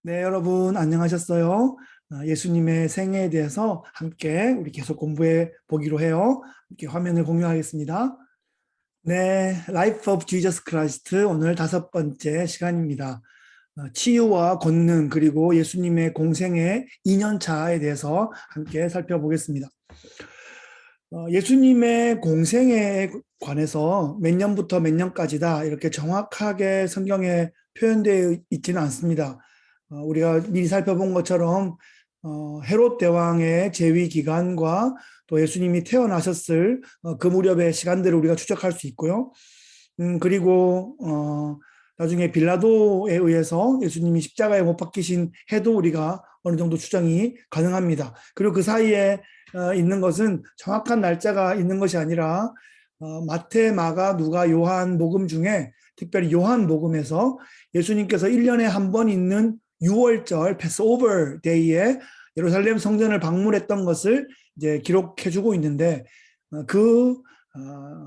네, 여러분 안녕하셨어요? 예수님의 생애에 대해서 함께 우리 계속 공부해 보기로 해요. 이렇게 화면을 공유하겠습니다. 네, Life of Jesus Christ 오늘 5번째 시간입니다. 치유와 권능 그리고 예수님의 공생의 2년차에 대해서 함께 살펴보겠습니다. 예수님의 공생에 관해서 몇 년부터 몇 년까지다 이렇게 정확하게 성경에 표현되어 있지는 않습니다. 우리가 미리 살펴본 것처럼 헤롯 대왕의 재위 기간과 또 예수님이 태어나셨을 그 무렵의 시간들을 우리가 추적할 수 있고요. 그리고 나중에 빌라도에 의해서 예수님이 십자가에 못 박히신 해도 우리가 어느 정도 추정이 가능합니다. 그리고 그 사이에 있는 것은 정확한 날짜가 있는 것이 아니라 마태, 마가, 누가, 요한 복음 중에 특별히 요한 복음에서 예수님께서 1년에 한 번 있는 6월절 패스오버 데이에 예루살렘 성전을 방문했던 것을 이제 기록해주고 있는데 그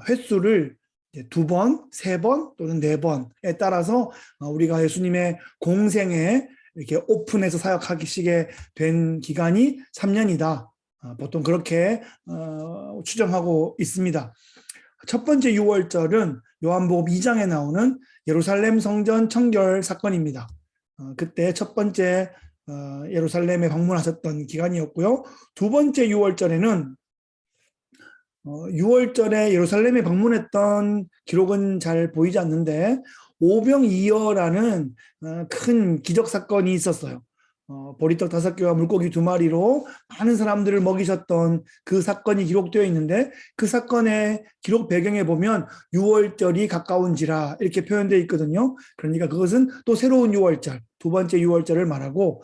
횟수를 이제 2번, 3번 또는 4번에 따라서 우리가 예수님의 공생에 이렇게 오픈해서 사역하시게 된 기간이 3년이다. 보통 그렇게 추정하고 있습니다. 첫 번째 6월절은 요한복음 2장에 나오는 예루살렘 성전 청결 사건입니다. 그때 첫 번째 예루살렘에 방문하셨던 기간이었고요. 두 번째 6월절에는 6월절에 예루살렘에 방문했던 기록은 잘 보이지 않는데 오병이어라는 큰 기적 사건이 있었어요. 보리떡 5개와 물고기 2마리로 많은 사람들을 먹이셨던 그 사건이 기록되어 있는데 그 사건의 기록 배경에 보면 6월절이 가까운지라 이렇게 표현되어 있거든요. 그러니까 그것은 또 새로운 6월절, 두 번째 6월절을 말하고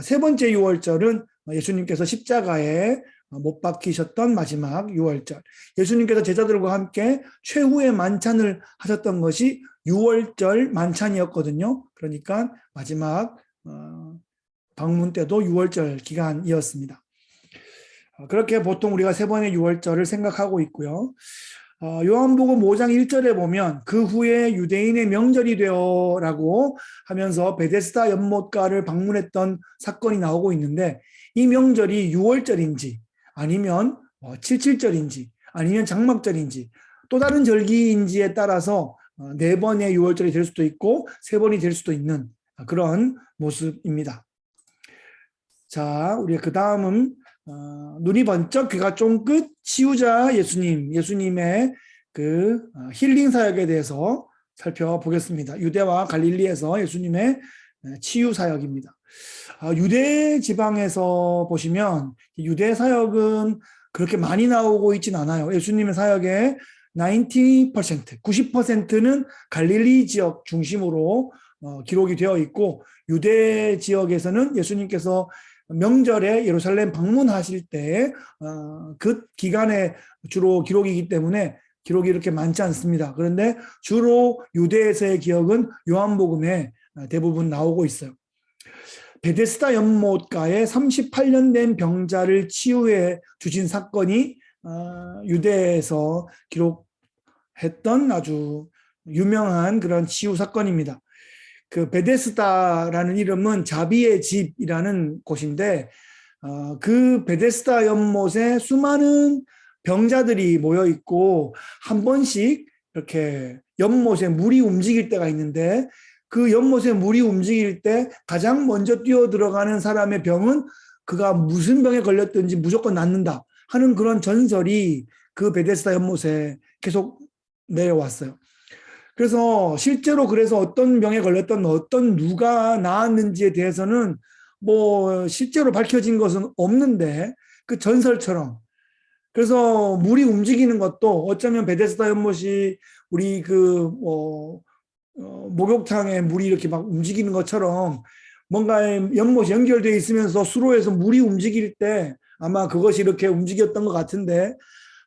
세 번째 6월절은 예수님께서 십자가에 못 박히셨던 마지막 6월절. 예수님께서 제자들과 함께 최후의 만찬을 하셨던 것이 6월절 만찬이었거든요. 그러니까 마지막 방문 때도 6월절 기간이었습니다. 그렇게 보통 우리가 세 번의 6월절을 생각하고 있고요. 요한복음 5장 1절에 보면 그 후에 유대인의 명절이 되어라고 하면서 베데스다 연못가를 방문했던 사건이 나오고 있는데 이 명절이 6월절인지 아니면 77절인지 아니면 장막절인지 또 다른 절기인지에 따라서 4번의 6월절이 될 수도 있고 3번이 될 수도 있는 그런 모습입니다. 자, 우리 그 다음은 눈이 번쩍 귀가 쫑긋 치유자 예수님의 그 힐링 사역에 대해서 살펴보겠습니다. 유대와 갈릴리에서 예수님의 치유 사역입니다. 유대 지방에서 보시면 유대 사역은 그렇게 많이 나오고 있진 않아요. 예수님의 사역의 90%는 갈릴리 지역 중심으로 기록이 되어 있고 유대 지역에서는 예수님께서 명절에 예루살렘 방문하실 때 그 기간에 주로 기록이기 때문에 기록이 이렇게 많지 않습니다. 그런데 주로 유대에서의 기억은 요한복음에 대부분 나오고 있어요. 베데스다 연못가에 38년 된 병자를 치유해 주신 사건이 유대에서 기록했던 아주 유명한 그런 치유 사건입니다. 그 베데스다라는 이름은 자비의 집이라는 곳인데 그 베데스다 연못에 수많은 병자들이 모여 있고 한 번씩 이렇게 연못에 물이 움직일 때가 있는데 그 연못에 물이 움직일 때 가장 먼저 뛰어 들어가는 사람의 병은 그가 무슨 병에 걸렸든지 무조건 낫는다 하는 그런 전설이 그 베데스다 연못에 계속 내려왔어요. 그래서 실제로 그래서 어떤 병에 걸렸던 어떤 누가 나았는지에 대해서는 뭐 실제로 밝혀진 것은 없는데 그 전설처럼 그래서 물이 움직이는 것도 어쩌면 베데스다 연못이 우리 그 목욕탕에 물이 이렇게 막 움직이는 것처럼 뭔가 연못이 연결되어 있으면서 수로에서 물이 움직일 때 아마 그것이 이렇게 움직였던 것 같은데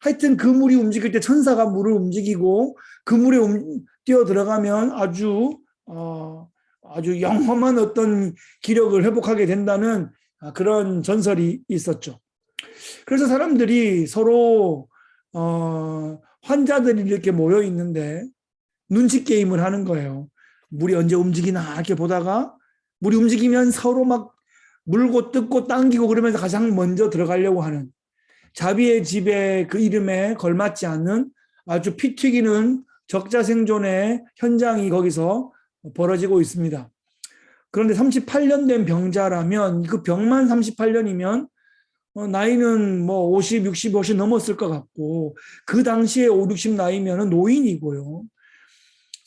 하여튼 그 물이 움직일 때 천사가 물을 움직이고 그 물에 뛰어 들어가면 아주 영험한 어떤 기력을 회복하게 된다는 그런 전설이 있었죠. 그래서 사람들이 서로 환자들이 이렇게 모여 있는데 눈치 게임을 하는 거예요. 물이 언제 움직이나 이렇게 보다가 물이 움직이면 서로 막 물고 뜯고 당기고 그러면서 가장 먼저 들어가려고 하는, 자비의 집의 그 이름에 걸맞지 않는 아주 피 튀기는 적자생존의 현장이 거기서 벌어지고 있습니다. 그런데 38년 된 병자라면, 그 병만 38년이면 나이는 뭐 50, 60, 50 넘었을 것 같고, 그 당시에 5, 60 나이면 노인이고요.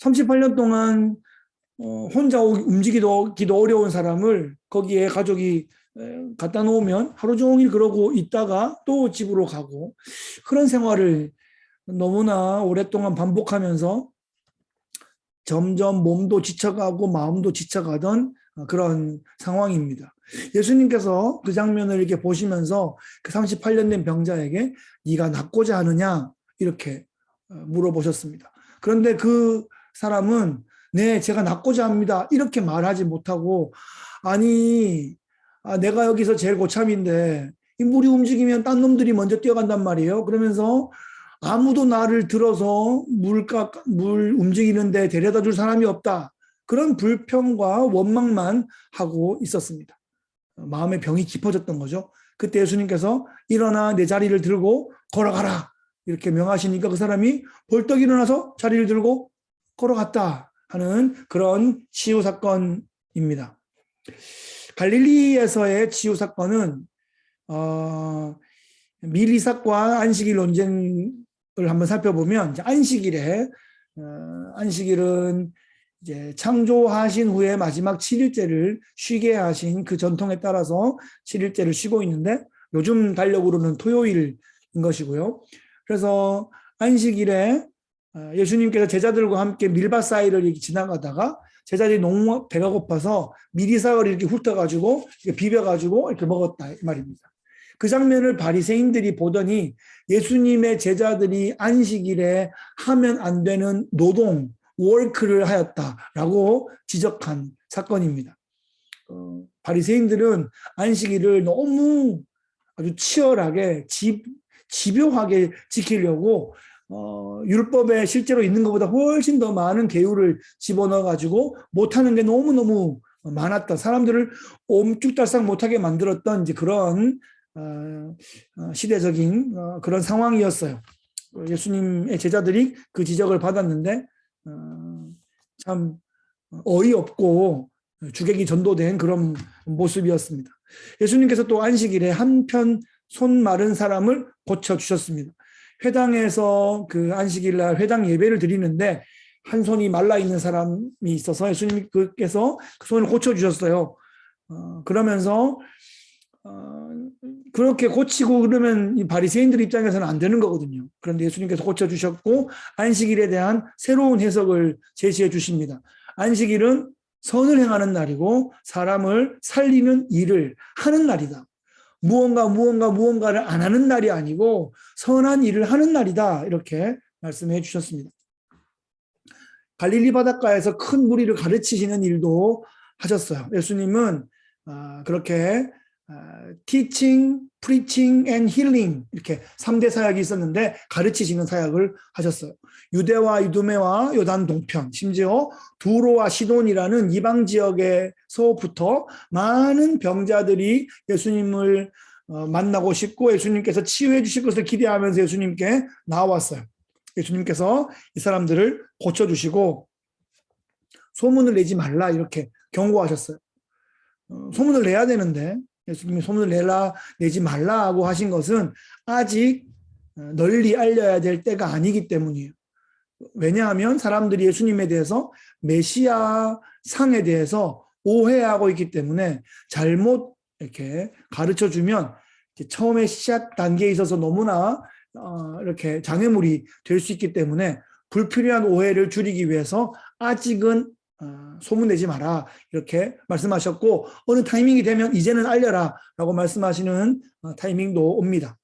38년 동안 혼자 움직이기도 어려운 사람을 거기에 가족이 갖다 놓으면 하루 종일 그러고 있다가 또 집으로 가고, 그런 생활을 너무나 오랫동안 반복하면서 점점 몸도 지쳐가고 마음도 지쳐가던 그런 상황입니다. 예수님께서 그 장면을 이렇게 보시면서 그 38년 된 병자에게 네가 낫고자 하느냐 이렇게 물어보셨습니다. 그런데 그 사람은 네, 제가 낫고자 합니다 이렇게 말하지 못하고, 아니 내가 여기서 제일 고참인데 이 물이 움직이면 딴 놈들이 먼저 뛰어간단 말이에요. 그러면서 아무도 나를 들어서 물 움직이는데 데려다 줄 사람이 없다. 그런 불평과 원망만 하고 있었습니다. 마음의 병이 깊어졌던 거죠. 그때 예수님께서 일어나 내 자리를 들고 걸어가라 이렇게 명하시니까 그 사람이 벌떡 일어나서 자리를 들고 걸어갔다 하는 그런 치유 사건입니다. 갈릴리에서의 치유 사건은 밀이삭과 안식일 논쟁을 한번 살펴보면, 안식일에 안식일은 이제 창조하신 후에 마지막 7일째를 쉬게 하신 그 전통에 따라서 7일째를 쉬고 있는데, 요즘 달력으로는 토요일인 것이고요. 그래서 안식일에 예수님께서 제자들과 함께 밀밭 사이를 이렇게 지나가다가 제자들이 너무 배가 고파서 밀이삭을 이렇게 훑어가지고 비벼가지고 이렇게 먹었다 이 말입니다. 그 장면을 바리새인들이 보더니 예수님의 제자들이 안식일에 하면 안 되는 노동, 워크를 하였다라고 지적한 사건입니다. 바리새인들은 안식일을 너무 아주 치열하게 집요하게 지키려고 율법에 실제로 있는 것보다 훨씬 더 많은 계율을 집어넣어가지고 못하는 게 너무너무 많았다. 사람들을 옴쭉달싹 못하게 만들었던 이제 그런 시대적인 그런 상황이었어요. 예수님의 제자들이 그 지적을 받았는데 참 어이없고 주객이 전도된 그런 모습이었습니다. 예수님께서 또 안식일에 한편 손 마른 사람을 고쳐주셨습니다. 회당에서 그 안식일날 회당 예배를 드리는데 한 손이 말라 있는 사람이 있어서 예수님께서 그 손을 고쳐주셨어요. 그러면서 그렇게 고치고 그러면 이 바리새인들 입장에서는 안 되는 거거든요. 그런데 예수님께서 고쳐주셨고 안식일에 대한 새로운 해석을 제시해 주십니다. 안식일은 선을 행하는 날이고 사람을 살리는 일을 하는 날이다. 무언가를 안 하는 날이 아니고 선한 일을 하는 날이다. 이렇게 말씀해 주셨습니다. 갈릴리 바닷가에서 큰 무리를 가르치시는 일도 하셨어요. 예수님은 그렇게 teaching, preaching and healing 이렇게 3대 사역이 있었는데 가르치시는 사역을 하셨어요. 유대와 이두메와 요단 동편, 심지어 두로와 시돈이라는 이방 지역에서부터 많은 병자들이 예수님을 만나고 싶고 예수님께서 치유해 주실 것을 기대하면서 예수님께 나왔어요. 예수님께서 이 사람들을 고쳐주시고 소문을 내지 말라 이렇게 경고하셨어요. 소문을 내야 되는데 예수님이 소문을 내지 말라고 하신 것은 아직 널리 알려야 될 때가 아니기 때문이에요. 왜냐하면 사람들이 예수님에 대해서 메시아 상에 대해서 오해하고 있기 때문에 잘못 이렇게 가르쳐주면 처음에 시작 단계에 있어서 너무나 이렇게 장애물이 될 수 있기 때문에 불필요한 오해를 줄이기 위해서 아직은 소문내지 마라 이렇게 말씀하셨고, 어느 타이밍이 되면 이제는 알려라 라고 말씀하시는 타이밍도 옵니다.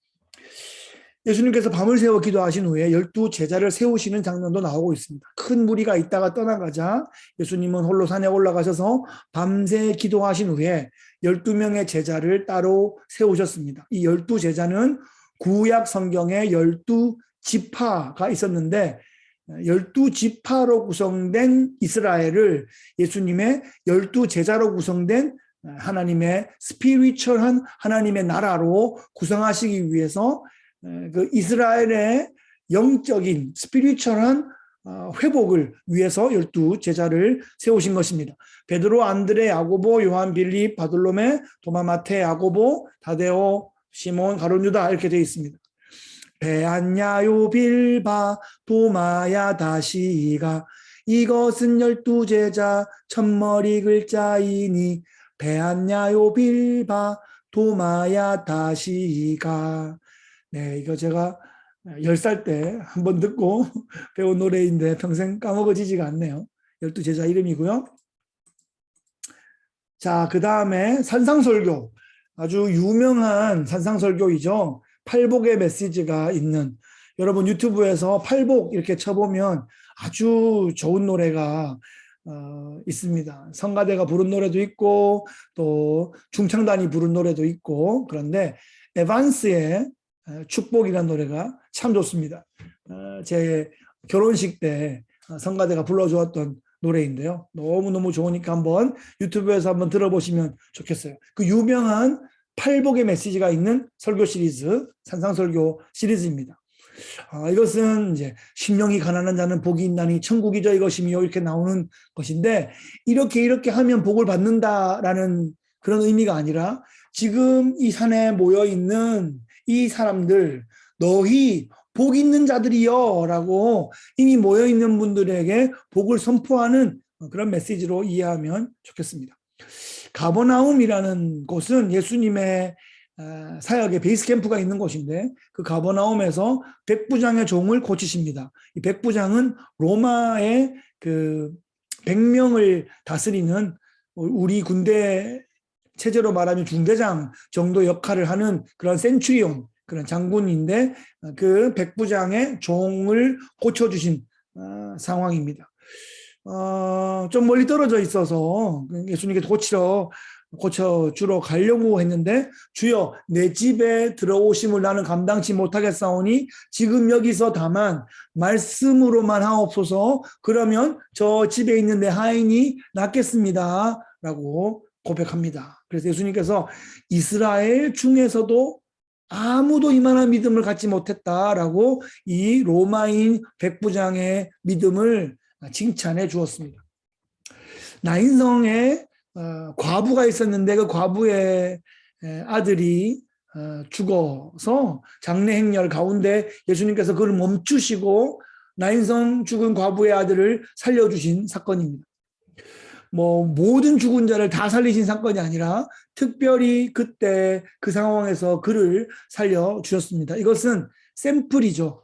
예수님께서 밤을 새워 기도하신 후에 12 제자를 세우시는 장면도 나오고 있습니다. 큰 무리가 있다가 떠나가자 예수님은 홀로 산에 올라가셔서 밤새 기도하신 후에 12명의 제자를 따로 세우셨습니다. 이 12 제자는 구약 성경에 12 지파가 있었는데 12지파로 구성된 이스라엘을 예수님의 12제자로 구성된 하나님의 스피리추얼한 하나님의 나라로 구성하시기 위해서 그 이스라엘의 영적인 스피리추얼한 회복을 위해서 12제자를 세우신 것입니다. 베드로, 안드레, 야고보, 요한, 빌립, 바돌로메, 도마, 마테, 야고보, 다데오, 시몬, 가룟, 유다 이렇게 되어 있습니다. 베안야요 빌바 도마야 다시가 이것은 12제자 첫머리 글자이니 베안야요 빌바 도마야 다시가. 네, 이거 제가 10살 때 한번 듣고 배운 노래인데 평생 까먹어지지가 않네요. 12제자 이름이고요. 자, 그 다음에 산상설교. 아주 유명한 산상설교이죠. 팔복의 메시지가 있는, 여러분 유튜브에서 팔복 이렇게 쳐보면 아주 좋은 노래가 있습니다. 성가대가 부른 노래도 있고 또 중창단이 부른 노래도 있고, 그런데 에반스의 축복이라는 노래가 참 좋습니다. 제 결혼식 때 성가대가 불러주었던 노래인데요. 너무너무 좋으니까 한번 유튜브에서 한번 들어보시면 좋겠어요. 그 유명한 팔복의 메시지가 있는 설교 시리즈, 산상설교 시리즈입니다. 이것은 이제 심령이 가난한 자는 복이 있나니 천국이 저희 것이며 이렇게 나오는 것인데, 이렇게 하면 복을 받는다라는 그런 의미가 아니라 지금 이 산에 모여 있는 이 사람들 너희 복 있는 자들이여 라고 이미 모여 있는 분들에게 복을 선포하는 그런 메시지로 이해하면 좋겠습니다. 가버나움이라는 곳은 예수님의 사역의 베이스 캠프가 있는 곳인데, 그 가버나움에서 백부장의 종을 고치십니다. 이 백부장은 로마의 그 100명을 다스리는, 우리 군대 체제로 말하면 중대장 정도 역할을 하는 그런 센츄리온, 그런 장군인데 그 백부장의 종을 고쳐주신 상황입니다. 좀 멀리 떨어져 있어서 예수님께서 고쳐주러 가려고 했는데, 주여 내 집에 들어오심을 나는 감당치 못하겠사오니 지금 여기서 다만 말씀으로만 하옵소서. 그러면 저 집에 있는 내 하인이 낫겠습니다 라고 고백합니다. 그래서 예수님께서 이스라엘 중에서도 아무도 이만한 믿음을 갖지 못했다라고 이 로마인 백부장의 믿음을 칭찬해 주었습니다. 나인성에 과부가 있었는데 그 과부의 아들이 죽어서 장례 행렬 가운데 예수님께서 그를 멈추시고 나인성 죽은 과부의 아들을 살려주신 사건입니다. 모든 죽은 자를 다 살리신 사건이 아니라 특별히 그때 그 상황에서 그를 살려주셨습니다. 이것은 샘플이죠.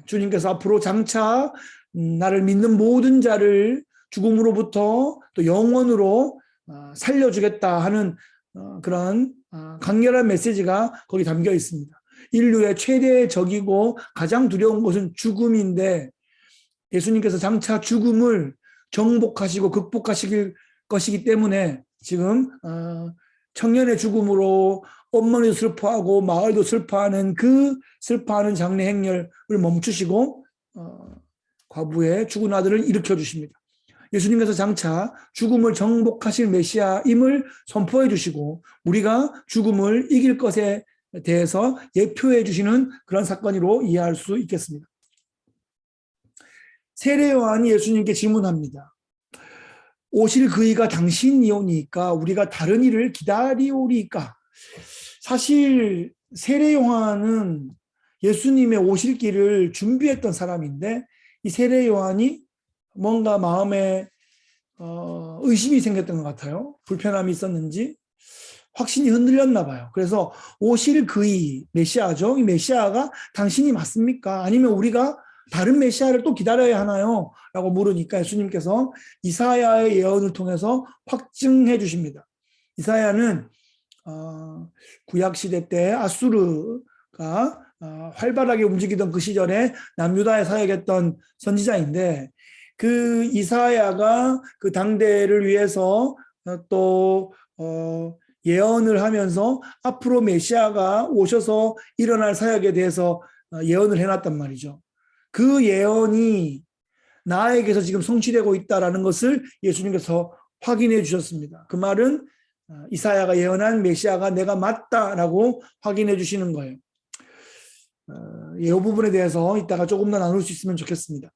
주님께서 앞으로 장차 나를 믿는 모든 자를 죽음으로부터 또 영원으로 살려주겠다 하는 그런 강렬한 메시지가 거기 담겨 있습니다. 인류의 최대의 적이고 가장 두려운 것은 죽음인데, 예수님께서 장차 죽음을 정복하시고 극복하실 것이기 때문에 지금 청년의 죽음으로 어머니도 슬퍼하고 마을도 슬퍼하는 그 슬퍼하는 장례 행렬을 멈추시고 과부의 죽은 아들을 일으켜 주십니다. 예수님께서 장차 죽음을 정복하실 메시아임을 선포해 주시고 우리가 죽음을 이길 것에 대해서 예표해 주시는 그런 사건으로 이해할 수 있겠습니다. 세례 요한이 예수님께 질문합니다. 오실 그이가 당신이 오니까 우리가 다른 일을 기다리오리까? 사실 세례 요한은 예수님의 오실 길을 준비했던 사람인데, 이 세례 요한이 뭔가 마음에 의심이 생겼던 것 같아요. 불편함이 있었는지 확신이 흔들렸나 봐요. 그래서 오실 그이, 메시아죠. 이 메시아가 당신이 맞습니까? 아니면 우리가 다른 메시아를 또 기다려야 하나요? 라고 물으니까 예수님께서 이사야의 예언을 통해서 확증해 주십니다. 이사야는 구약시대 때 아수르가 활발하게 움직이던 그 시절에 남유다에 사역했던 선지자인데, 그 이사야가 그 당대를 위해서 또 예언을 하면서 앞으로 메시아가 오셔서 일어날 사역에 대해서 예언을 해놨단 말이죠. 그 예언이 나에게서 지금 성취되고 있다라는 것을 예수님께서 확인해 주셨습니다. 그 말은 이사야가 예언한 메시아가 내가 맞다라고 확인해 주시는 거예요. 이 부분에 대해서 이따가 조금 더 나눌 수 있으면 좋겠습니다.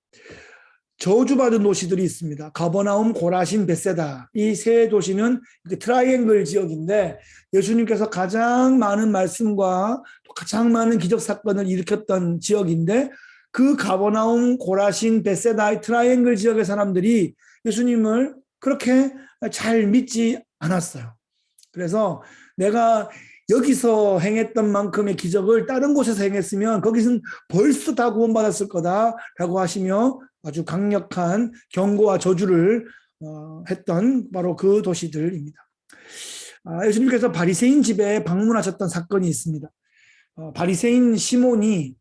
저주받은 도시들이 있습니다. 가버나움, 고라신, 벳세다. 이 세 도시는 트라이앵글 지역인데 예수님께서 가장 많은 말씀과 가장 많은 기적 사건을 일으켰던 지역인데 그 가버나움, 고라신, 벳세다의 트라이앵글 지역의 사람들이 예수님을 그렇게 잘 믿지 않았어요. 그래서 내가 여기서 행했던 만큼의 기적을 다른 곳에서 행했으면 거기서는 벌써 다 구원받았을 거다라고 하시며 아주 강력한 경고와 저주를 했던 바로 그 도시들입니다. 예수님께서 바리새인 집에 방문하셨던 사건이 있습니다. 바리새인 시몬이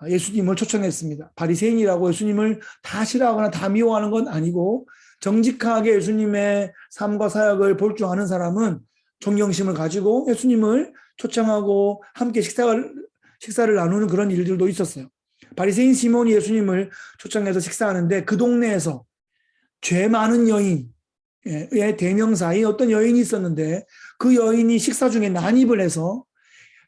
예수님을 초청했습니다. 바리새인이라고 예수님을 다 싫어하거나 다 미워하는 건 아니고 정직하게 예수님의 삶과 사역을 볼 줄 아는 사람은 존경심을 가지고 예수님을 초청하고 함께 식사를 나누는 그런 일들도 있었어요. 바리새인 시몬이 예수님을 초청해서 식사하는데 그 동네에서 죄 많은 여인의 대명사인 어떤 여인이 있었는데 그 여인이 식사 중에 난입을 해서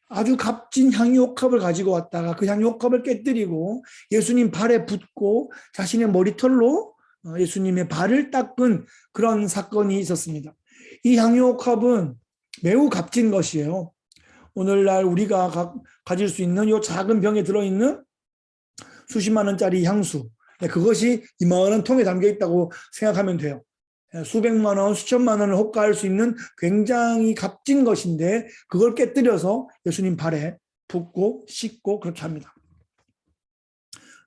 아주 값진 향유옥합을 가지고 왔다가 그 향유옥합을 깨뜨리고 예수님 발에 붓고 자신의 머리털로 예수님의 발을 닦은 그런 사건이 있었습니다. 이 향유옥합은 매우 값진 것이에요. 오늘날 우리가 가질 수 있는 이 작은 병에 들어있는 수십만 원짜리 향수, 그것이 이만한 통에 담겨 있다고 생각하면 돼요. 수백만 원, 수천만 원을 호가할 수 있는 굉장히 값진 것인데 그걸 깨뜨려서 예수님 발에 붓고 씻고 그렇게 합니다.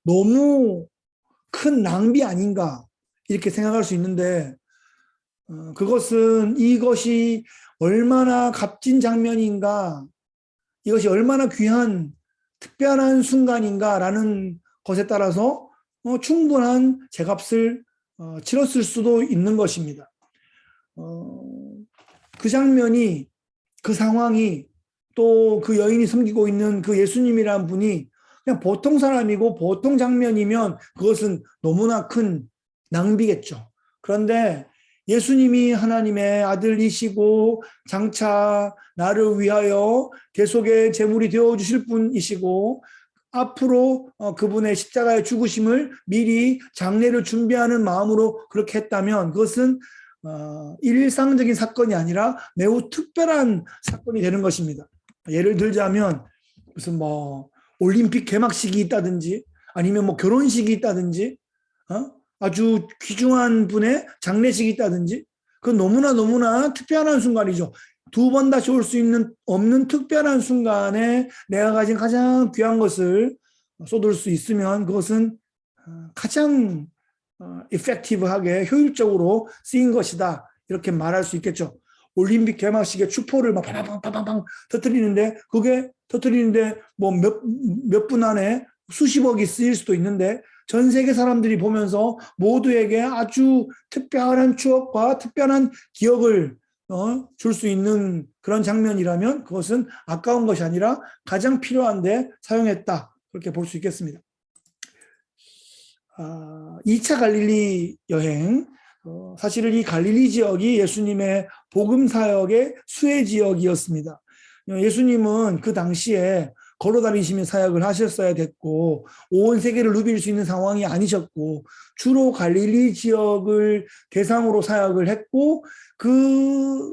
너무 큰 낭비 아닌가 이렇게 생각할 수 있는데 그것은 이것이 얼마나 값진 장면인가, 이것이 얼마나 귀한 특별한 순간인가라는 것에 따라서 충분한 제값을 치렀을 수도 있는 것입니다. 그 장면이, 그 상황이, 또 그 여인이 섬기고 있는 그 예수님이란 분이 그냥 보통 사람이고 보통 장면이면 그것은 너무나 큰 낭비겠죠. 그런데 예수님이 하나님의 아들이시고 장차 나를 위하여 대속의 제물이 되어주실 분이시고 앞으로 그분의 십자가의 죽으심을 미리 장례를 준비하는 마음으로 그렇게 했다면 그것은 일상적인 사건이 아니라 매우 특별한 사건이 되는 것입니다. 예를 들자면 무슨 올림픽 개막식이 있다든지 아니면 결혼식이 있다든지 아주 귀중한 분의 장례식이 있다든지 그건 너무나 특별한 순간이죠. 두 번 다시 올 수 없는 특별한 순간에 내가 가진 가장 귀한 것을 쏟을 수 있으면 그것은 가장 effective하게 효율적으로 쓰인 것이다 이렇게 말할 수 있겠죠. 올림픽 개막식에 추포를 막 팡팡팡팡팡 터뜨리는데 그게 터뜨리는데 몇 분 안에 수십억이 쓰일 수도 있는데 전 세계 사람들이 보면서 모두에게 아주 특별한 추억과 특별한 기억을 줄 수 있는 그런 장면이라면 그것은 아까운 것이 아니라 가장 필요한데 사용했다 그렇게 볼 수 있겠습니다. 2차 갈릴리 여행, 사실은 이 갈릴리 지역이 예수님의 복음 사역의 수혜 지역이었습니다. 예수님은 그 당시에 걸어다니시며 사역을 하셨어야 됐고 온 세계를 누빌 수 있는 상황이 아니셨고 주로 갈릴리 지역을 대상으로 사역을 했고 그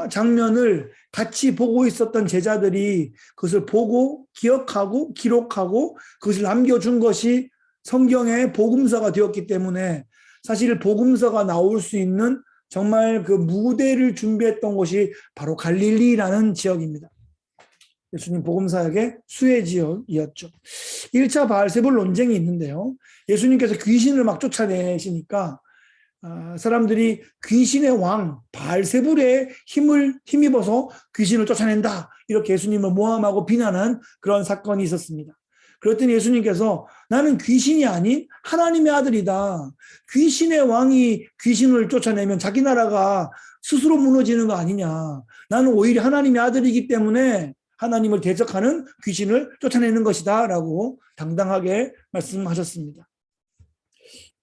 장면을 같이 보고 있었던 제자들이 그것을 보고 기억하고 기록하고 그것을 남겨준 것이 성경의 복음서가 되었기 때문에 사실 복음서가 나올 수 있는 정말 그 무대를 준비했던 곳이 바로 갈릴리라는 지역입니다. 예수님 복음사역의 수혜 지역이었죠. 1차 바알세불 논쟁이 있는데요. 예수님께서 귀신을 막 쫓아내시니까 사람들이 귀신의 왕 바알세불의 힘입어서 귀신을 쫓아낸다 이렇게 예수님을 모함하고 비난한 그런 사건이 있었습니다. 그랬더니 예수님께서 나는 귀신이 아닌 하나님의 아들이다. 귀신의 왕이 귀신을 쫓아내면 자기 나라가 스스로 무너지는 거 아니냐. 나는 오히려 하나님의 아들이기 때문에 하나님을 대적하는 귀신을 쫓아내는 것이다 라고 당당하게 말씀하셨습니다.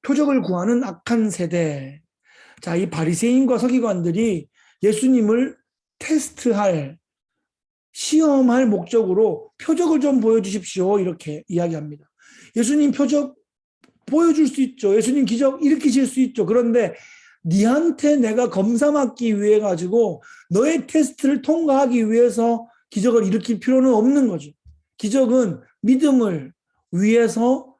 표적을 구하는 악한 세대. 자, 이 바리새인과 서기관들이 예수님을 테스트할, 시험할 목적으로 표적을 좀 보여주십시오 이렇게 이야기합니다. 예수님 표적 보여줄 수 있죠. 예수님 기적 일으키실 수 있죠. 그런데 니한테 내가 검사 받기 위해 가지고 너의 테스트를 통과하기 위해서 기적을 일으킬 필요는 없는 거죠. 기적은 믿음을 위해서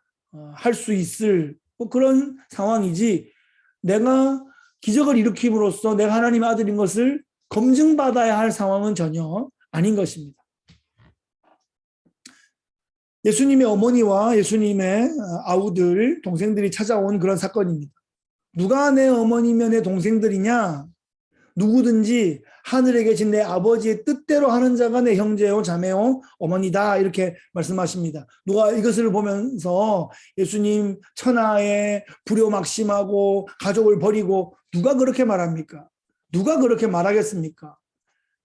할 수 있을 그런 상황이지, 내가 기적을 일으킴으로써 내가 하나님의 아들인 것을 검증받아야 할 상황은 전혀 아닌 것입니다. 예수님의 어머니와 예수님의 아우들, 동생들이 찾아온 그런 사건입니다. 누가 내 어머니며 내 동생들이냐? 누구든지 하늘에 계신 내 아버지의 뜻대로 하는 자가 내 형제요 자매요 어머니다 이렇게 말씀하십니다. 누가 이것을 보면서 예수님 천하에 불효막심하고 가족을 버리고 누가 그렇게 말합니까? 누가 그렇게 말하겠습니까?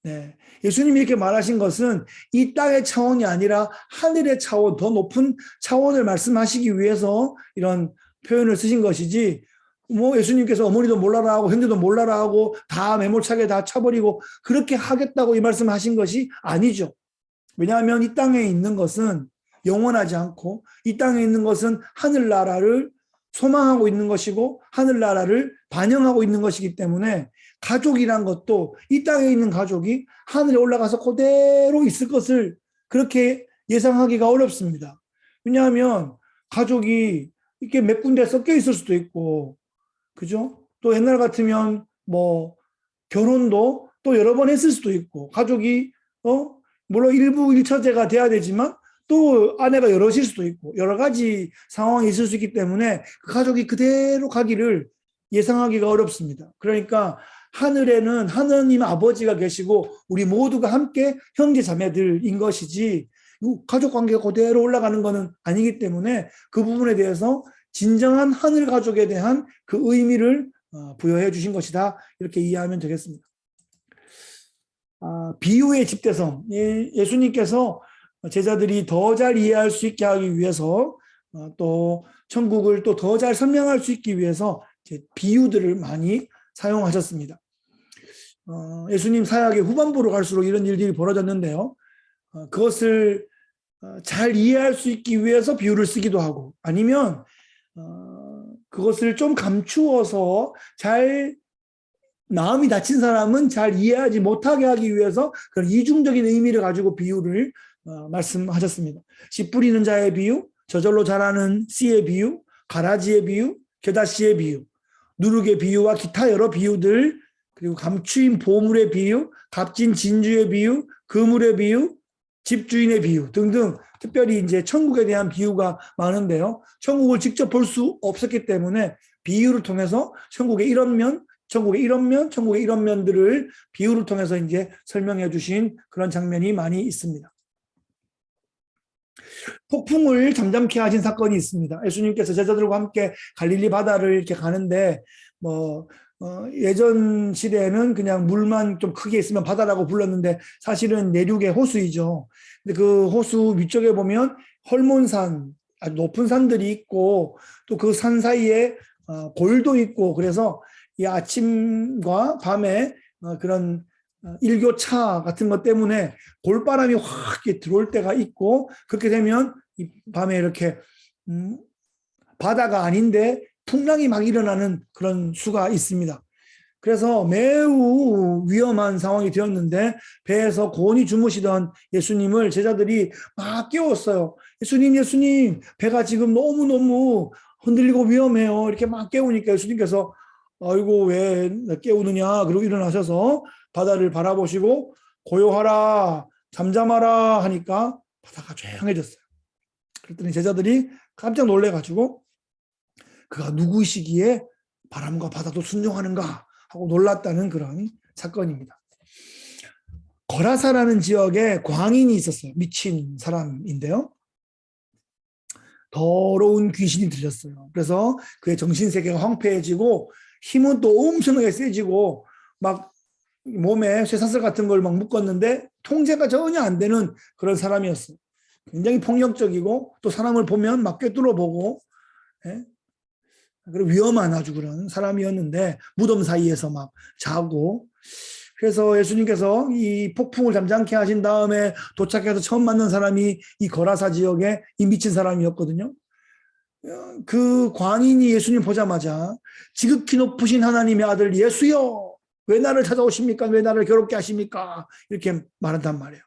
네. 예수님이 이렇게 말하신 것은 이 땅의 차원이 아니라 하늘의 차원, 더 높은 차원을 말씀하시기 위해서 이런 표현을 쓰신 것이지, 뭐 예수님께서 어머니도 몰라라 하고 형제도 몰라라 하고 다 매몰차게 다 쳐버리고 그렇게 하겠다고 이 말씀하신 것이 아니죠. 왜냐하면 이 땅에 있는 것은 영원하지 않고 이 땅에 있는 것은 하늘나라를 소망하고 있는 것이고 하늘나라를 반영하고 있는 것이기 때문에 가족이란 것도 이 땅에 있는 가족이 하늘에 올라가서 그대로 있을 것을 그렇게 예상하기가 어렵습니다. 왜냐하면 가족이 이렇게 몇 군데 섞여 있을 수도 있고, 그죠? 또 옛날 같으면 뭐 결혼도 또 여러 번 했을 수도 있고, 가족이 물론 일부 일처제가 돼야 되지만 또 아내가 여럿일 수도 있고 여러 가지 상황이 있을 수 있기 때문에 그 가족이 그대로 가기를 예상하기가 어렵습니다. 그러니까 하늘에는 하느님 아버지가 계시고 우리 모두가 함께 형제 자매들인 것이지 가족 관계가 그대로 올라가는 것은 아니기 때문에 그 부분에 대해서 진정한 하늘 가족에 대한 그 의미를 부여해 주신 것이다 이렇게 이해하면 되겠습니다. 비유의 집대성, 예수님께서 제자들이 더 잘 이해할 수 있게 하기 위해서 또 천국을 또 더 잘 설명할 수 있기 위해서 비유들을 많이 사용하셨습니다. 예수님 사역의 후반부로 갈수록 이런 일들이 벌어졌는데요. 그것을 잘 이해할 수 있기 위해서 비유를 쓰기도 하고, 아니면 그것을 좀 감추어서 잘 마음이 다친 사람은 잘 이해하지 못하게 하기 위해서 그런 이중적인 의미를 가지고 비유를 말씀하셨습니다. 씨 뿌리는 자의 비유, 저절로 자라는 씨의 비유, 가라지의 비유, 겨자씨의 비유, 누룩의 비유와 기타 여러 비유들, 그리고 감추인 보물의 비유, 값진 진주의 비유, 그물의 비유, 집주인의 비유 등등, 특별히 이제 천국에 대한 비유가 많은데요. 천국을 직접 볼 수 없었기 때문에 비유를 통해서 천국의 이런 면, 천국의 이런 면, 천국의 이런 면들을 비유를 통해서 이제 설명해 주신 그런 장면이 많이 있습니다. 폭풍을 잠잠케 하신 사건이 있습니다. 예수님께서 제자들과 함께 갈릴리 바다를 이렇게 가는데 예전 시대에는 그냥 물만 좀 크게 있으면 바다라고 불렀는데 사실은 내륙의 호수이죠. 근데 그 호수 위쪽에 보면 헐몬산, 아주 높은 산들이 있고 또 그 산 사이에 골도 있고, 그래서 이 아침과 밤에 그런 일교차 같은 것 때문에 골바람이 확 들어올 때가 있고, 그렇게 되면 이 밤에 이렇게 바다가 아닌데 풍랑이 막 일어나는 그런 수가 있습니다. 그래서 매우 위험한 상황이 되었는데 배에서 고온히 주무시던 예수님을 제자들이 막 깨웠어요. 예수님, 배가 지금 너무너무 흔들리고 위험해요. 이렇게 막 깨우니까 예수님께서 아이고 왜 깨우느냐, 그리고 일어나셔서 바다를 바라보시고 고요하라, 잠잠하라 하니까 바다가 조용해졌어요. 그랬더니 제자들이 깜짝 놀래가지고 그가 누구시기에 바람과 바다도 순종하는가 하고 놀랐다는 그런 사건입니다. 거라사라는 지역에 광인이 있었어요. 미친 사람인데요. 더러운 귀신이 들렸어요. 그래서 그의 정신세계가 황폐해지고 힘은 또 엄청나게 세지고 막 몸에 쇠사슬 같은 걸 막 묶었는데 통제가 전혀 안 되는 그런 사람이었어요. 굉장히 폭력적이고 또 사람을 보면 막 꿰뚫어보고, 예? 그리고 위험한 아주 그런 사람이었는데 무덤 사이에서 막 자고, 그래서 예수님께서 이 폭풍을 잠잠케 하신 다음에 도착해서 처음 만난 사람이 이 거라사 지역에 이 미친 사람이었거든요. 그 광인이 예수님 보자마자 지극히 높으신 하나님의 아들 예수여, 왜 나를 찾아오십니까? 왜 나를 괴롭게 하십니까? 이렇게 말한단 말이에요.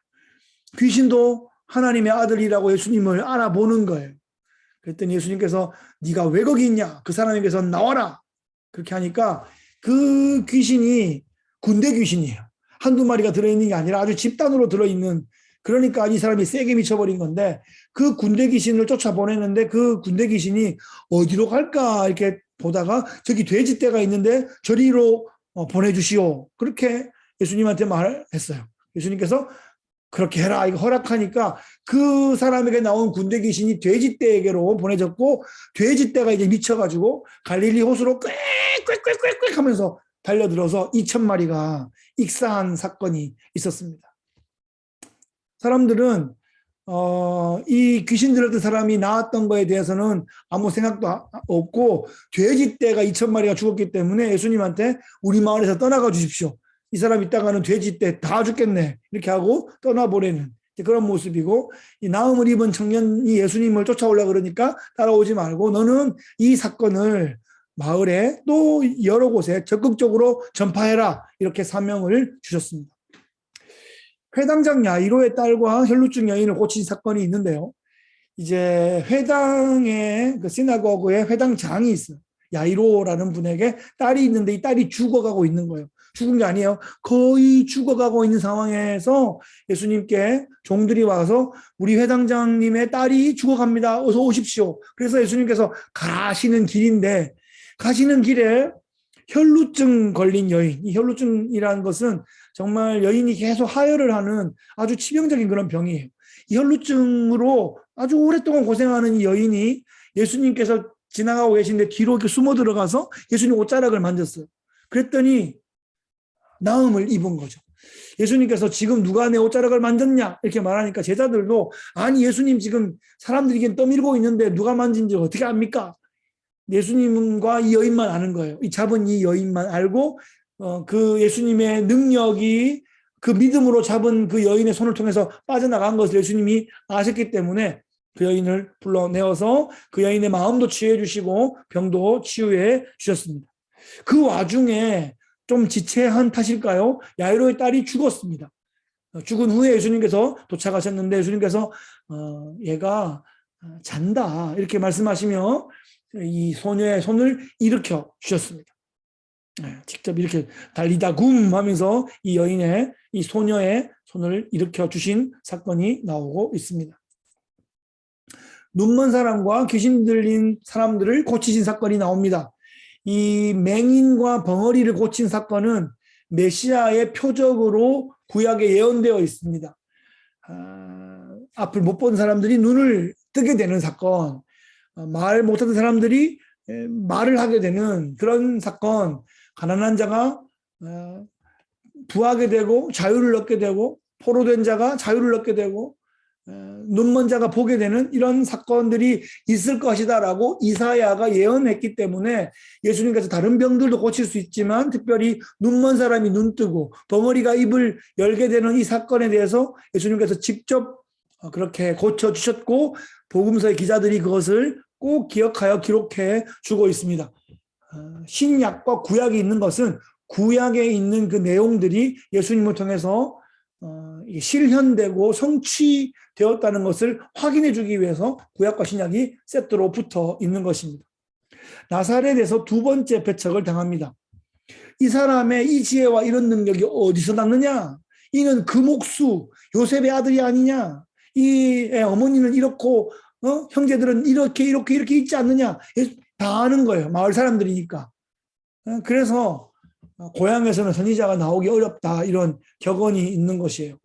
귀신도 하나님의 아들이라고 예수님을 알아보는 거예요. 그랬더니 예수님께서 네가 왜 거기 있냐? 그 사람에게서 나와라. 그렇게 하니까 그 귀신이 군대 귀신이에요. 한두 마리가 들어있는 게 아니라 아주 집단으로 들어있는, 그러니까 이 사람이 세게 미쳐버린 건데, 그 군대 귀신을 쫓아보내는데 그 군대 귀신이 어디로 갈까 이렇게 보다가 저기 돼지떼가 있는데 저리로 보내주시오. 그렇게 예수님한테 말했어요. 예수님께서 그렇게 해라 이거 허락하니까 그 사람에게 나온 군대 귀신이 돼지떼에게로 보내졌고, 돼지떼가 이제 미쳐가지고 갈릴리 호수로 꽥꽥꽥꽥 하면서 달려들어서 2,000마리가 익사한 사건이 있었습니다. 사람들은 이 귀신 들었던 사람이 나왔던 거에 대해서는 아무 생각도 없고, 돼지떼가 2,000마리가 죽었기 때문에 예수님한테 우리 마을에서 떠나가 주십시오. 이 사람 있다가는 돼지떼 다 죽겠네. 이렇게 하고 떠나보내는 그런 모습이고, 이 나음을 입은 청년이 예수님을 쫓아오려고 그러니까 따라오지 말고 너는 이 사건을 마을에 또 여러 곳에 적극적으로 전파해라. 이렇게 사명을 주셨습니다. 회당장 야이로의 딸과 혈루증 여인을 고친 사건이 있는데요. 이제 회당의 그 시나고그에 회당장이 있어요. 야이로라는 분에게 딸이 있는데 이 딸이 죽어가고 있는 거예요. 죽은 게 아니에요. 거의 죽어가고 있는 상황에서 예수님께 종들이 와서 우리 회당장님의 딸이 죽어갑니다. 어서 오십시오. 그래서 예수님께서 가시는 길인데, 가시는 길에 혈루증 걸린 여인, 이 혈루증이라는 것은 정말 여인이 계속 하혈을 하는 아주 치명적인 그런 병이에요. 이 혈루증으로 아주 오랫동안 고생하는 이 여인이 예수님께서 지나가고 계신데 뒤로 이렇게 숨어 들어가서 예수님 옷자락을 만졌어요. 그랬더니 나음을 입은 거죠. 예수님께서 지금 누가 내 옷자락을 만졌냐 이렇게 말하니까 제자들도 아니 예수님 지금 사람들이 떠밀고 있는데 누가 만진지 어떻게 압니까? 예수님과 이 여인만 아는 거예요. 이 잡은 이 여인만 알고 그 예수님의 능력이 그 믿음으로 잡은 그 여인의 손을 통해서 빠져나간 것을 예수님이 아셨기 때문에 그 여인을 불러내어서 그 여인의 마음도 치유해 주시고 병도 치유해 주셨습니다. 그 와중에 좀 지체한 탓일까요? 야이로의 딸이 죽었습니다. 죽은 후에 예수님께서 도착하셨는데 예수님께서 얘가 잔다 이렇게 말씀하시며 이 소녀의 손을 일으켜 주셨습니다. 직접 이렇게 달리다 굼 하면서 이 여인의 이 소녀의 손을 일으켜 주신 사건이 나오고 있습니다. 눈먼 사람과 귀신 들린 사람들을 고치신 사건이 나옵니다. 이 맹인과 벙어리를 고친 사건은 메시아의 표적으로 구약에 예언되어 있습니다. 앞을 못 본 사람들이 눈을 뜨게 되는 사건, 말 못하는 사람들이 말을 하게 되는 그런 사건, 가난한 자가 부하게 되고 자유를 얻게 되고 포로된 자가 자유를 얻게 되고 눈먼 자가 보게 되는 이런 사건들이 있을 것이다라고 이사야가 예언했기 때문에 예수님께서 다른 병들도 고칠 수 있지만 특별히 눈먼 사람이 눈 뜨고 벙어리가 입을 열게 되는 이 사건에 대해서 예수님께서 직접 그렇게 고쳐주셨고 복음서의 기자들이 그것을 꼭 기억하여 기록해 주고 있습니다. 신약과 구약이 있는 것은 구약에 있는 그 내용들이 예수님을 통해서 실현되고 성취되었다는 것을 확인해 주기 위해서 구약과 신약이 세트로 붙어 있는 것입니다. 나사렛에서 두 번째 배척을 당합니다. 이 사람의 이 지혜와 이런 능력이 어디서 났느냐? 이는 금옥수 요셉의 아들이 아니냐? 이 어머니는 이렇고 형제들은 이렇게 있지 않느냐? 다 아는 거예요. 마을 사람들이니까. 그래서 고향에서는 선지자가 나오기 어렵다 이런 격언이 있는 것이에요.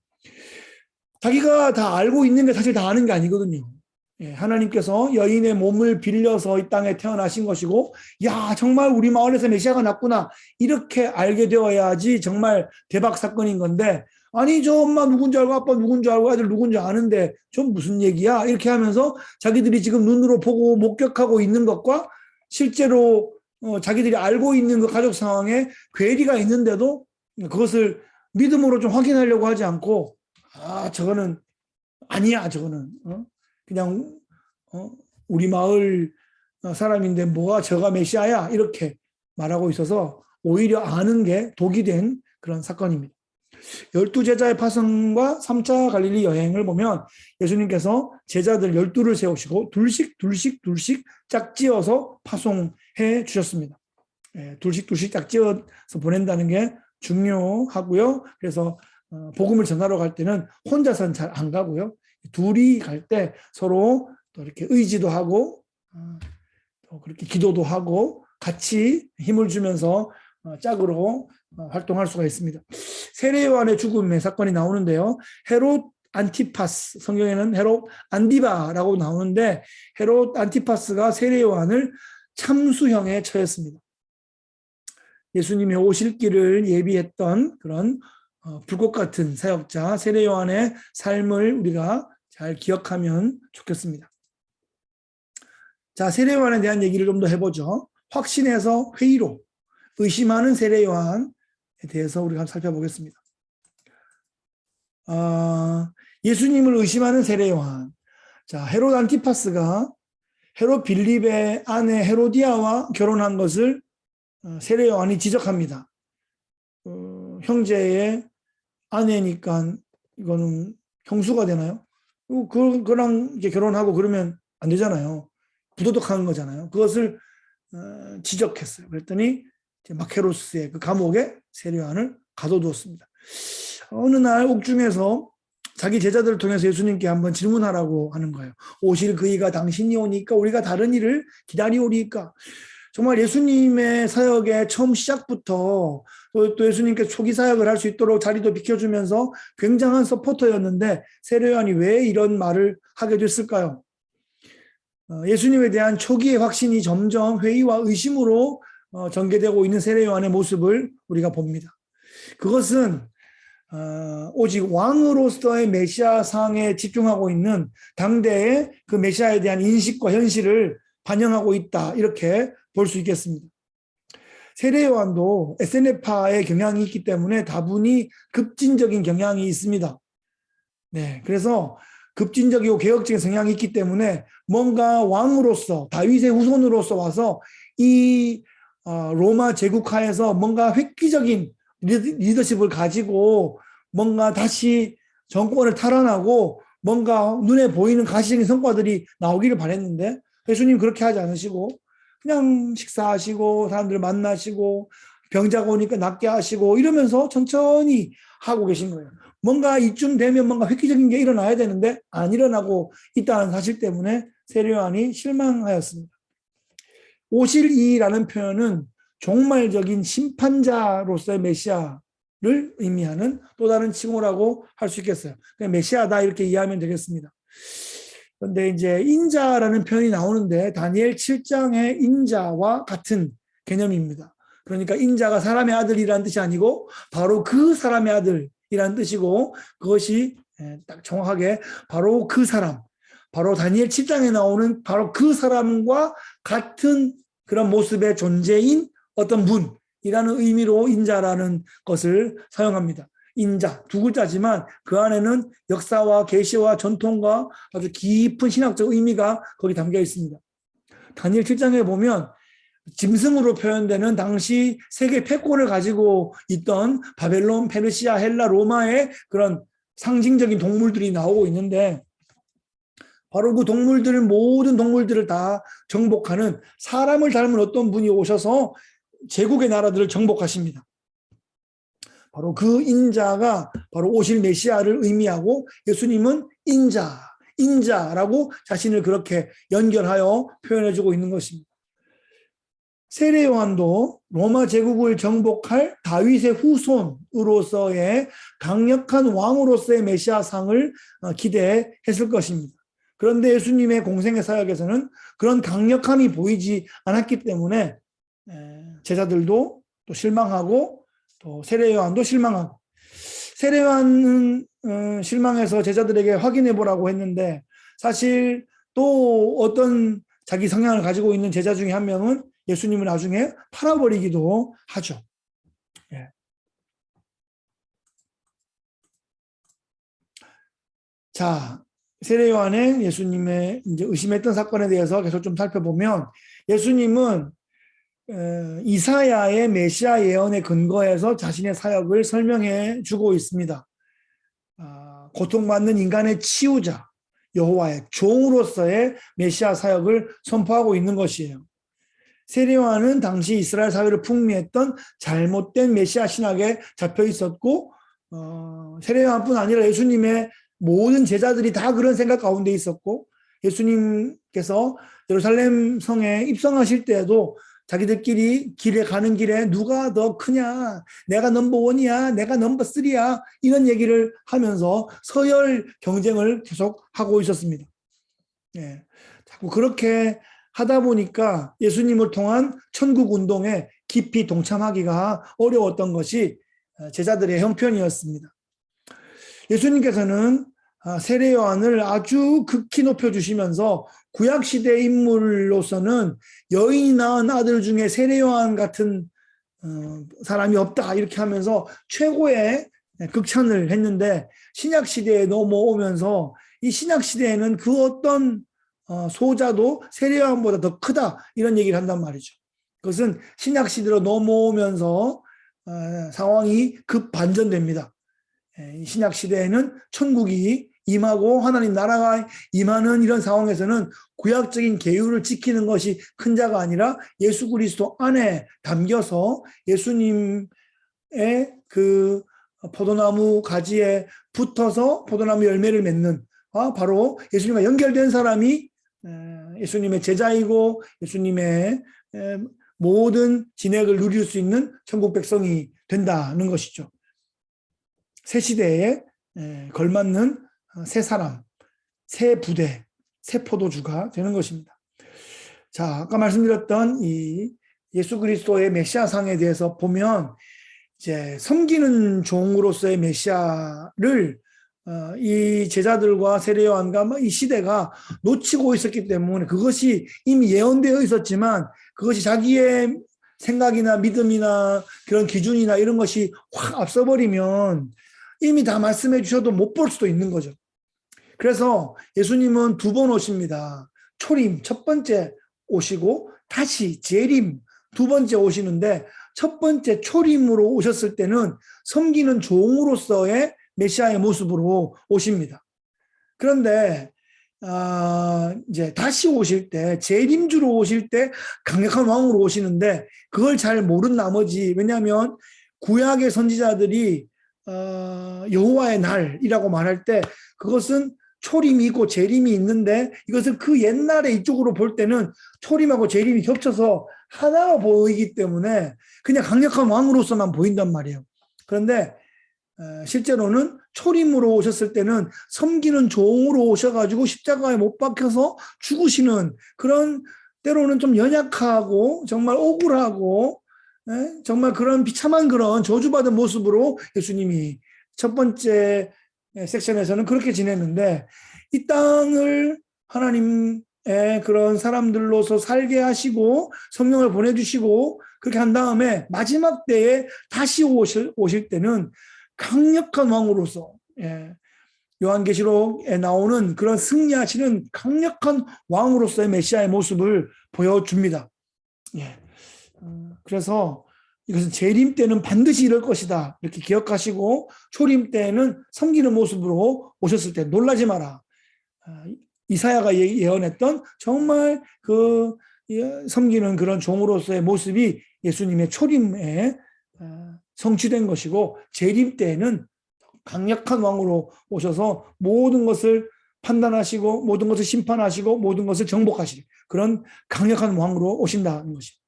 자기가 다 알고 있는 게 사실 다 아는 게 아니거든요. 하나님께서 여인의 몸을 빌려서 이 땅에 태어나신 것이고, 야, 정말 우리 마을에서 메시아가 났구나, 이렇게 알게 되어야지 정말 대박 사건인 건데, 아니 저 엄마 누군지 알고 아빠 누군지 알고 아들 누군지 아는데 좀 무슨 얘기야, 이렇게 하면서 자기들이 지금 눈으로 보고 목격하고 있는 것과 실제로 자기들이 알고 있는 그 가족 상황에 괴리가 있는데도 그것을 믿음으로 좀 확인하려고 하지 않고, 저거는 아니야, 저거는 그냥 우리 마을 사람인데 뭐가 저가 메시아야, 이렇게 말하고 있어서 오히려 아는 게 독이 된 그런 사건입니다. 12제자의 파송과 3차 갈릴리 여행을 보면 예수님께서 제자들 12를 세우시고 둘씩 짝지어서 파송해 주셨습니다. 둘씩 짝지어서 보낸다는 게 중요하고요. 그래서 복음을 전하러 갈 때는 혼자서는 잘 안 가고요. 둘이 갈 때 서로 또 이렇게 의지도 하고 또 그렇게 기도도 하고 같이 힘을 주면서 짝으로 활동할 수가 있습니다. 세례 요한의 죽음의 사건이 나오는데요. 헤롯 안티파스, 성경에는 헤롯 안디바라고 나오는데, 헤롯 안티파스가 세례 요한을 참수형에 처했습니다. 예수님이 오실 길을 예비했던 그런 불꽃 같은 사역자 세례 요한의 삶을 우리가 잘 기억하면 좋겠습니다. 자, 세례 요한에 대한 얘기를 좀 더 해보죠. 확신에서 회의로 의심하는 세례 요한에 대해서 우리가 한번 살펴보겠습니다. 예수님을 의심하는 세례 요한. 자, 헤롯 안티파스가 헤롯 빌립의 아내 헤로디아와 결혼한 것을 세례 요한이 지적합니다. 형제의 아내니까 이거는 형수가 되나요? 그랑 이제 결혼하고 그러면 안 되잖아요. 부도덕한 거잖아요. 그것을 지적했어요. 그랬더니 마케로스의 그 감옥에 세례 요한을 가둬두었습니다. 어느 날 옥중에서 자기 제자들을 통해서 예수님께 한번 질문하라고 하는 거예요. 오실 그이가 당신이 오니까 우리가 다른 일을 기다리오리까? 정말 예수님의 사역의 처음 시작부터 또 예수님께 초기 사역을 할 수 있도록 자리도 비켜주면서 굉장한 서포터였는데 세례 요한이 왜 이런 말을 하게 됐을까요? 예수님에 대한 초기의 확신이 점점 회의와 의심으로 전개되고 있는 세례 요한의 모습을 우리가 봅니다. 그것은 오직 왕으로서의 메시아상에 집중하고 있는 당대의 그 메시아에 대한 인식과 현실을 반영하고 있다, 이렇게 볼 수 있겠습니다. 세례 요한도 SNF파의 경향이 있기 때문에 다분히 급진적인 경향이 있습니다. 네, 그래서 급진적이고 개혁적인 성향이 있기 때문에 뭔가 왕으로서 다윗의 후손으로서 와서 이 로마 제국하에서 뭔가 획기적인 리더십을 가지고 뭔가 다시 정권을 탈환하고 뭔가 눈에 보이는 가시적인 성과들이 나오기를 바랬는데 예수님 그렇게 하지 않으시고 그냥 식사하시고 사람들 만나시고 병자가 오니까 낫게 하시고 이러면서 천천히 하고 계신 거예요. 뭔가 이쯤 되면 뭔가 획기적인 게 일어나야 되는데 안 일어나고 있다는 사실 때문에 세례 요한이 실망하였습니다. 오실 이라는 표현은 종말적인 심판자로서의 메시아를 의미하는 또 다른 칭호라고 할 수 있겠어요. 그냥 메시아다 이렇게 이해하면 되겠습니다. 그런데 이제 인자라는 표현이 나오는데 다니엘 7장의 인자와 같은 개념입니다. 그러니까 인자가 사람의 아들이라는 뜻이 아니고 바로 그 사람의 아들이라는 뜻이고, 그것이 딱 정확하게 바로 그 사람, 바로 다니엘 7장에 나오는 바로 그 사람과 같은 그런 모습의 존재인 어떤 분이라는 의미로 인자라는 것을 사용합니다. 인자, 두 글자지만 그 안에는 역사와 계시와 전통과 아주 깊은 신학적 의미가 거기 담겨 있습니다. 다니엘 7장에 보면 짐승으로 표현되는 당시 세계 패권을 가지고 있던 바벨론, 페르시아, 헬라, 로마의 그런 상징적인 동물들이 나오고 있는데 바로 그 동물들, 모든 동물들을 다 정복하는 사람을 닮은 어떤 분이 오셔서 제국의 나라들을 정복하십니다. 바로 그 인자가 바로 오실 메시아를 의미하고 예수님은 인자라고 자신을 그렇게 연결하여 표현해주고 있는 것입니다. 세례 요한도 로마 제국을 정복할 다윗의 후손으로서의 강력한 왕으로서의 메시아상을 기대했을 것입니다. 그런데 예수님의 공생의 사역에서는 그런 강력함이 보이지 않았기 때문에 제자들도 또 실망하고 또 세례 요한도 실망하고, 세례 요한은 실망해서 제자들에게 확인해 보라고 했는데, 사실 또 어떤 자기 성향을 가지고 있는 제자 중에 한 명은 예수님을 나중에 팔아버리기도 하죠. 예. 자, 세례 요한의 예수님의 이제 의심했던 사건에 대해서 계속 좀 살펴보면, 예수님은 이사야의 메시아 예언에 근거해서 자신의 사역을 설명해 주고 있습니다. 고통받는 인간의 치유자, 여호와의 종으로서의 메시아 사역을 선포하고 있는 것이에요. 세례 요한은 당시 이스라엘 사회를 풍미했던 잘못된 메시아 신학에 잡혀 있었고, 세례 요한뿐 아니라 예수님의 모든 제자들이 다 그런 생각 가운데 있었고, 예수님께서 예루살렘 성에 입성하실 때에도 자기들끼리 길에 가는 길에 누가 더 크냐, 내가 넘버 1이야, 내가 넘버 3야, 이런 얘기를 하면서 서열 경쟁을 계속 하고 있었습니다. 예. 자꾸 그렇게 하다 보니까 예수님을 통한 천국 운동에 깊이 동참하기가 어려웠던 것이 제자들의 형편이었습니다. 예수님께서는 세례 요한을 아주 극히 높여주시면서 구약시대 인물로서는 여인이 낳은 아들 중에 세례 요한 같은 사람이 없다, 이렇게 하면서 최고의 극찬을 했는데, 신약시대에 넘어오면서 이 신약시대에는 그 어떤 소자도 세례 요한보다 더 크다, 이런 얘기를 한단 말이죠. 그것은 신약시대로 넘어오면서 상황이 급반전됩니다. 신약시대에는 천국이 임하고 하나님 나라가 임하는 이런 상황에서는 구약적인 계율을 지키는 것이 큰 자가 아니라 예수 그리스도 안에 담겨서 예수님의 그 포도나무 가지에 붙어서 포도나무 열매를 맺는, 바로 예수님과 연결된 사람이 예수님의 제자이고 예수님의 모든 진액을 누릴 수 있는 천국 백성이 된다는 것이죠. 새 시대에 걸맞는 새 사람, 새 부대, 새 포도주가 되는 것입니다. 자, 아까 말씀드렸던 이 예수 그리스도의 메시아상에 대해서 보면, 이제 섬기는 종으로서의 메시아를 이 제자들과 세례 요한과 이 시대가 놓치고 있었기 때문에, 그것이 이미 예언되어 있었지만 그것이 자기의 생각이나 믿음이나 그런 기준이나 이런 것이 확 앞서버리면 이미 다 말씀해 주셔도 못 볼 수도 있는 거죠. 그래서 예수님은 2번 오십니다. 초림 첫 번째 오시고 다시 재림 2번째 오시는데, 첫 번째 초림으로 오셨을 때는 섬기는 종으로서의 메시아의 모습으로 오십니다. 그런데 이제 다시 오실 때, 재림주로 오실 때 강력한 왕으로 오시는데, 그걸 잘 모른 나머지, 왜냐하면 구약의 선지자들이 여호와의 날이라고 말할 때 그것은 초림이 있고 재림이 있는데, 이것을 그 옛날에 이쪽으로 볼 때는 초림하고 재림이 겹쳐서 하나가 보이기 때문에 그냥 강력한 왕으로서만 보인단 말이에요. 그런데 실제로는 초림으로 오셨을 때는 섬기는 종으로 오셔가지고 십자가에 못 박혀서 죽으시는, 그런 때로는 좀 연약하고 정말 억울하고 정말 그런 비참한 그런 저주받은 모습으로 예수님이 첫 번째 섹션에서는 그렇게 지냈는데, 이 땅을 하나님의 그런 사람들로서 살게 하시고 성령을 보내주시고 그렇게 한 다음에 마지막 때에 다시 오실 때는 강력한 왕으로서, 요한계시록에 나오는 그런 승리하시는 강력한 왕으로서의 메시아의 모습을 보여줍니다. 그래서 이것은 재림 때는 반드시 이럴 것이다, 이렇게 기억하시고, 초림 때는 섬기는 모습으로 오셨을 때 놀라지 마라. 이사야가 예언했던 정말 그 섬기는 그런 종으로서의 모습이 예수님의 초림에 성취된 것이고, 재림 때에는 강력한 왕으로 오셔서 모든 것을 판단하시고 모든 것을 심판하시고 모든 것을 정복하실 그런 강력한 왕으로 오신다는 것입니다.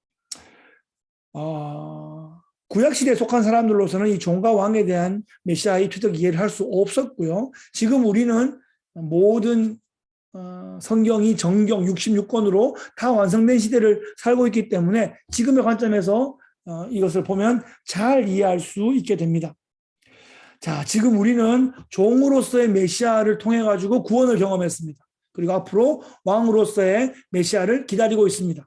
구약시대에 속한 사람들로서는 이 종과 왕에 대한 메시아의 투적 이해를 할 수 없었고요. 지금 우리는 모든 성경이 정경 66권으로 다 완성된 시대를 살고 있기 때문에 지금의 관점에서 이것을 보면 잘 이해할 수 있게 됩니다. 자, 지금 우리는 종으로서의 메시아를 통해 가지고 구원을 경험했습니다. 그리고 앞으로 왕으로서의 메시아를 기다리고 있습니다.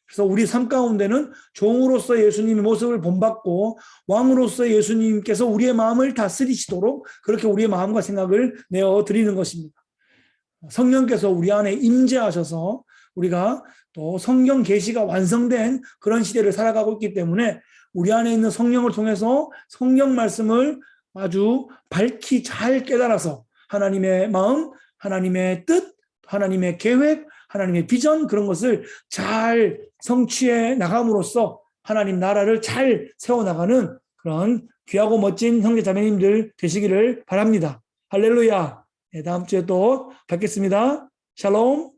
그래서 우리 삶 가운데는 종으로서 예수님의 모습을 본받고 왕으로서 예수님께서 우리의 마음을 다스리시도록 그렇게 우리의 마음과 생각을 내어 드리는 것입니다. 성령께서 우리 안에 임재하셔서 우리가 또 성경 계시가 완성된 그런 시대를 살아가고 있기 때문에 우리 안에 있는 성령을 통해서 성경 말씀을 아주 밝히 잘 깨달아서 하나님의 마음, 하나님의 뜻, 하나님의 계획, 하나님의 비전 그런 것을 잘 성취해 나감으로써 하나님 나라를 잘 세워나가는 그런 귀하고 멋진 형제 자매님들 되시기를 바랍니다. 할렐루야. 네, 다음 주에 또 뵙겠습니다. 샬롬.